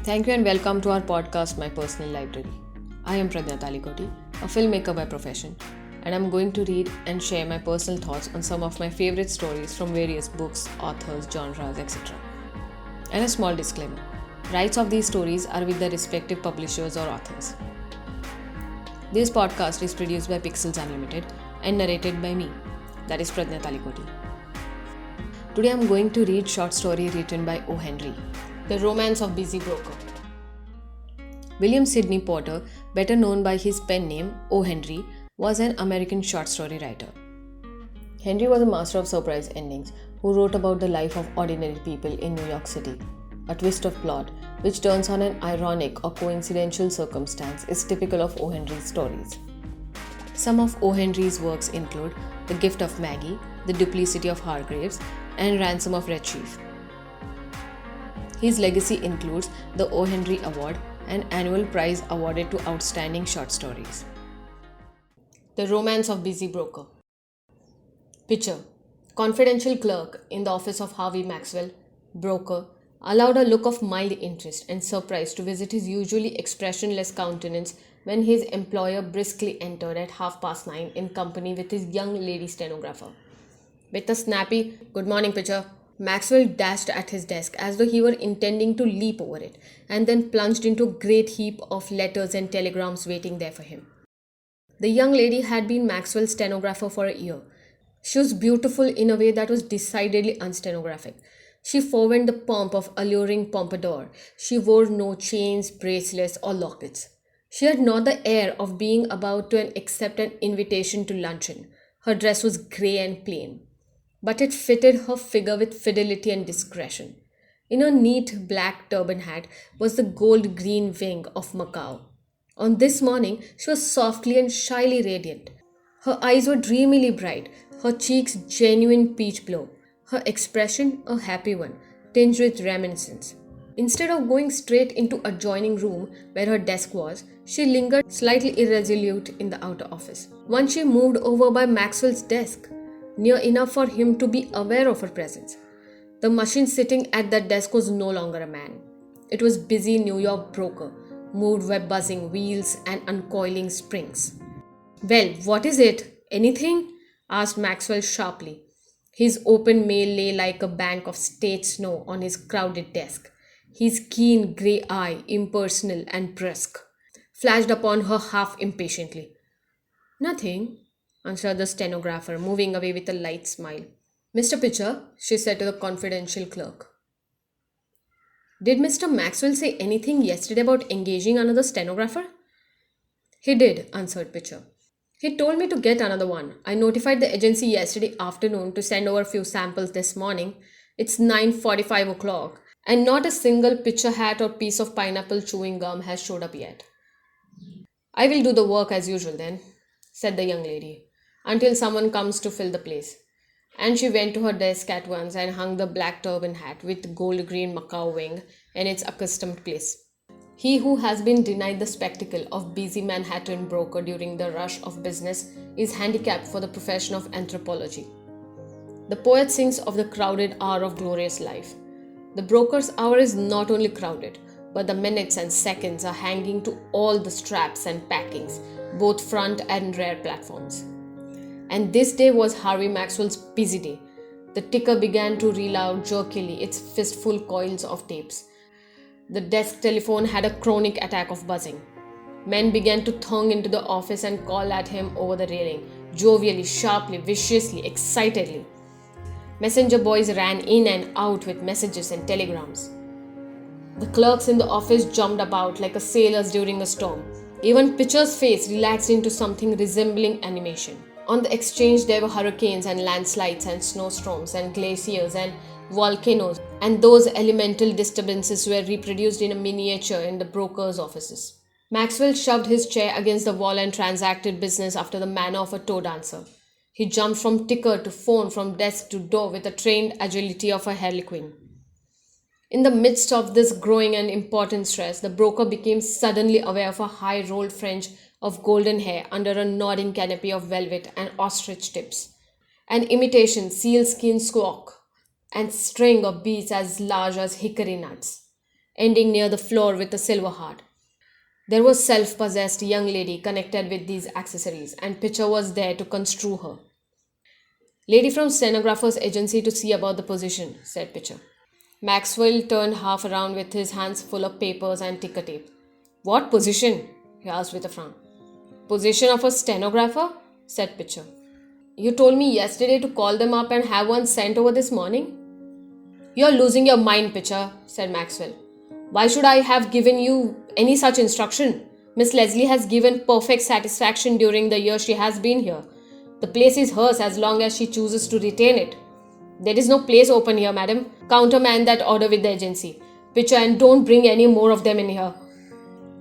Thank you and welcome to our podcast, My Personal Library. I am Pradnya Talikoti, a filmmaker by profession, and I'm going to read and share my personal thoughts on some of my favorite stories from various books, authors, genres, etc. And a small disclaimer, rights of these stories are with the respective publishers or authors. This podcast is produced by Pixels Unlimited and narrated by me, that is Pradnya Talikoti. Today I'm going to read short story written by O. Henry, The Romance of Busy Broker. William Sidney Porter, better known by his pen name O. Henry, was an American short story writer. Henry was a master of surprise endings who wrote about the life of ordinary people in New York City. A twist of plot, which turns on an ironic or coincidental circumstance, is typical of O. Henry's stories. Some of O. Henry's works include The Gift of Maggie, The Duplicity of Hargreaves, and Ransom of Red Chief. His legacy includes the O. Henry Award, an annual prize awarded to outstanding short stories. The Romance of Busy Broker. Picture: confidential clerk in the office of Harvey Maxwell, broker, allowed a look of mild interest and surprise to visit his usually expressionless countenance when his employer briskly entered at 9:30 in company with his young lady stenographer. With a snappy "Good morning, Pitcher," Maxwell dashed at his desk as though he were intending to leap over it, and then plunged into a great heap of letters and telegrams waiting there for him. The young lady had been Maxwell's stenographer for a year. She was beautiful in a way that was decidedly unstenographic. She forewent the pomp of alluring pompadour. She wore no chains, bracelets, or lockets. She had not the air of being about to accept an invitation to luncheon. Her dress was grey and plain, but it fitted her figure with fidelity and discretion. In her neat black turban hat was the gold-green wing of Macao. On this morning, she was softly and shyly radiant. Her eyes were dreamily bright, her cheeks genuine peach blow, her expression a happy one, tinged with reminiscence. Instead of going straight into adjoining room where her desk was, she lingered slightly irresolute in the outer office. Once she moved over by Maxwell's desk, near enough for him to be aware of her presence. The machine sitting at that desk was no longer a man. It was busy New York broker, moved by buzzing wheels and uncoiling springs. "Well, what is it? Anything?" asked Maxwell sharply. His open mail lay like a bank of state snow on his crowded desk. His keen grey eye, impersonal and brusque, flashed upon her half impatiently. "Nothing," answered the stenographer, moving away with a light smile. "Mr. Pitcher," she said to the confidential clerk, "did Mr. Maxwell say anything yesterday about engaging another stenographer?" "He did," answered Pitcher. "He told me to get another one. I notified the agency yesterday afternoon to send over a few samples this morning. It's 9:45 o'clock, and not a single pitcher hat or piece of pineapple chewing gum has showed up yet." "I will do the work as usual then," said the young lady, "until someone comes to fill the place." And she went to her desk at once and hung the black turban hat with gold-green Macao wing in its accustomed place. He who has been denied the spectacle of busy Manhattan broker during the rush of business is handicapped for the profession of anthropology. The poet sings of the crowded hour of glorious life. The broker's hour is not only crowded, but the minutes and seconds are hanging to all the straps and packings, both front and rear platforms. And this day was Harvey Maxwell's busy day. The ticker began to reel out jerkily its fistful coils of tapes. The desk telephone had a chronic attack of buzzing. Men began to throng into the office and call at him over the railing, jovially, sharply, viciously, excitedly. Messenger boys ran in and out with messages and telegrams. The clerks in the office jumped about like sailors during a storm. Even Pitcher's face relaxed into something resembling animation. On the exchange there were hurricanes and landslides and snowstorms and glaciers and volcanoes, and those elemental disturbances were reproduced in a miniature in the broker's offices. Maxwell shoved his chair against the wall and transacted business after the manner of a toe dancer. He jumped from ticker to phone, from desk to door with the trained agility of a harlequin. In the midst of this growing and important stress, the broker became suddenly aware of a high-rolled fringe of golden hair under a nodding canopy of velvet and ostrich tips, an imitation sealskin squawk, and string of beads as large as hickory nuts. ending near the floor with a silver heart. There was self-possessed young lady connected with these accessories, and Pitcher was there to construe her. Lady from stenographer's agency to see about the position, said Pitcher. Maxwell turned half around with his hands full of papers and ticker tape. What position? He asked with a frown. Position of a stenographer? Said Pitcher. You told me yesterday to call them up and have one sent over this morning? You're losing your mind, Pitcher, said Maxwell. Why should I have given you any such instruction? Miss Leslie has given perfect satisfaction during the year she has been here. The place is hers as long as she chooses to retain it. There is no place open here, madam. Countermand that order with the agency. Pitcher, and don't bring any more of them in here.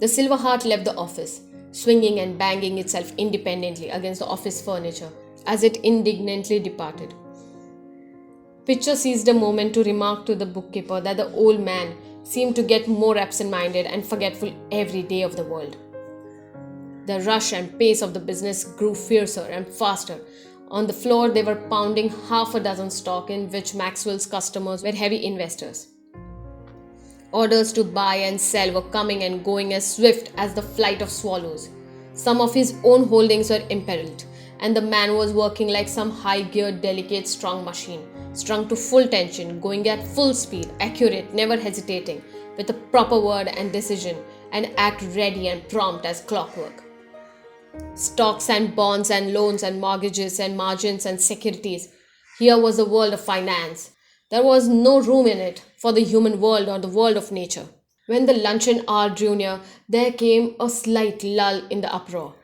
The Silver Heart left the office, swinging and banging itself independently against the office furniture as it indignantly departed. Pitcher seized a moment to remark to the bookkeeper that the old man seemed to get more absent-minded and forgetful every day of the world. The rush and pace of the business grew fiercer and faster. On the floor, they were pounding half a dozen stock in which Maxwell's customers were heavy investors. Orders to buy and sell were coming and going as swift as the flight of swallows. Some of his own holdings were imperiled, and the man was working like some high-geared, delicate, strong machine, strung to full tension, going at full speed, accurate, never hesitating, with a proper word and decision, and act ready and prompt as clockwork. Stocks and bonds and loans and mortgages and margins and securities. Here was the world of finance. There was no room in it for the human world or the world of nature. When the luncheon hour drew near, there came a slight lull in the uproar.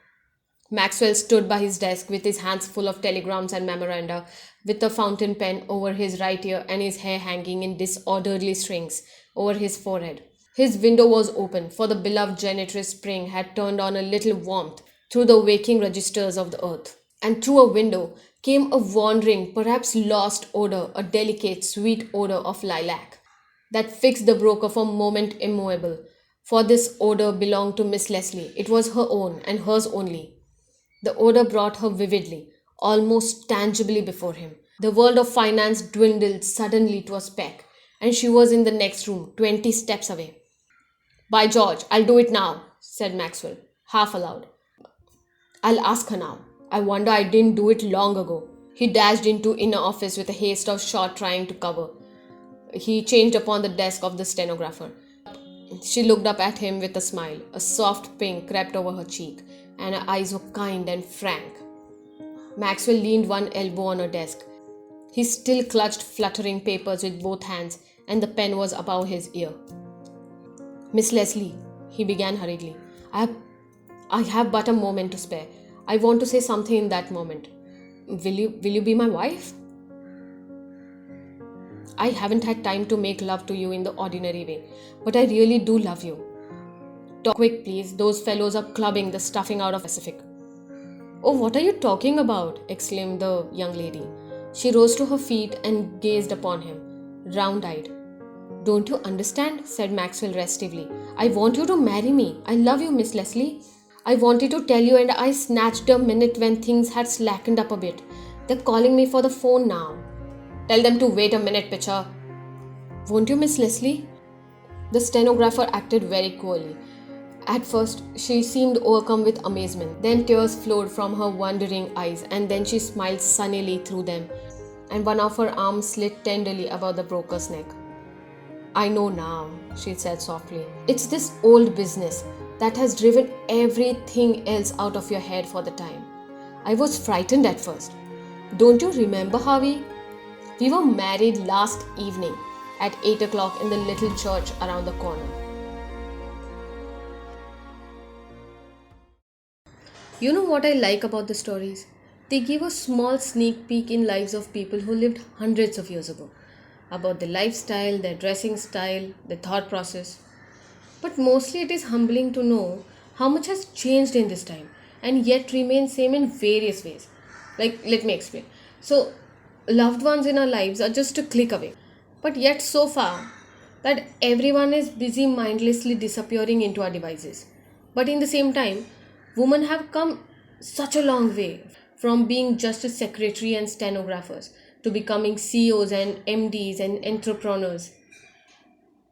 Maxwell stood by his desk with his hands full of telegrams and memoranda, with a fountain pen over his right ear and his hair hanging in disorderly strings over his forehead. His window was open, for the beloved janitress spring had turned on a little warmth through the waking registers of the earth. And through a window came a wandering, perhaps lost odor, a delicate, sweet odor of lilac, that fixed the broker for a moment immovable. For this odor belonged to Miss Leslie. It was her own, and hers only. The odor brought her vividly, almost tangibly before him. The world of finance dwindled suddenly to a speck, and she was in the next room, 20 steps away. By George, I'll do it now, said Maxwell, half aloud. I'll ask her now. I wonder I didn't do it long ago. He dashed into inner office with a haste of shot trying to cover. He changed upon the desk of the stenographer. She looked up at him with a smile. A soft pink crept over her cheek, and her eyes were kind and frank. Maxwell leaned one elbow on her desk. He still clutched fluttering papers with both hands, and the pen was above his ear. Miss Leslie, he began hurriedly, I have but a moment to spare. I want to say something in that moment. Will you be my wife? I haven't had time to make love to you in the ordinary way, but I really do love you. Talk quick, please. Those fellows are clubbing the stuffing out of Pacific. Oh, what are you talking about? Exclaimed the young lady. She rose to her feet and gazed upon him, round-eyed. Don't you understand? Said Maxwell restively. I want you to marry me. I love you, Miss Leslie. I wanted to tell you and I snatched a minute when things had slackened up a bit. They're calling me for the phone now. Tell them to wait a minute, Pitcher. Won't you, Miss Leslie? The stenographer acted very coolly. At first, she seemed overcome with amazement. Then tears flowed from her wondering eyes, and then she smiled sunnily through them, and one of her arms slid tenderly about the broker's neck. I know now, she said softly. It's this old business that has driven everything else out of your head for the time. I was frightened at first. Don't you remember, Harvey? We were married last evening at 8 o'clock in the little church around the corner. You know what I like about the stories? They give a small sneak peek in lives of people who lived hundreds of years ago. About their lifestyle, their dressing style, their thought process. But mostly it is humbling to know how much has changed in this time and yet remains same in various ways. Like, let me explain. So, loved ones in our lives are just a click away. But yet so far that everyone is busy mindlessly disappearing into our devices. But in the same time, women have come such a long way from being just a secretary and stenographers to becoming CEOs and MDs and entrepreneurs.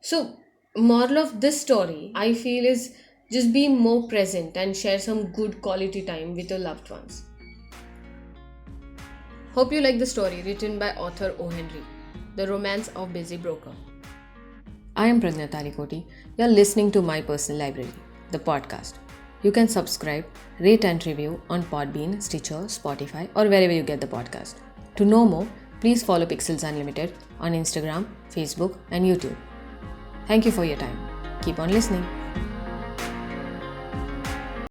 So, Moral of this story, I feel, is just be more present and share some good quality time with your loved ones. Hope you like the story written by author O. Henry, The Romance of Busy Broker. I am Pradnya Talikoti. You are listening to My Personal Library, the podcast. You can subscribe, rate and review on Podbean, Stitcher, Spotify, or wherever you get the podcast. To know more, please follow Pixels Unlimited on Instagram, Facebook, and YouTube. Thank you for your time. Keep on listening.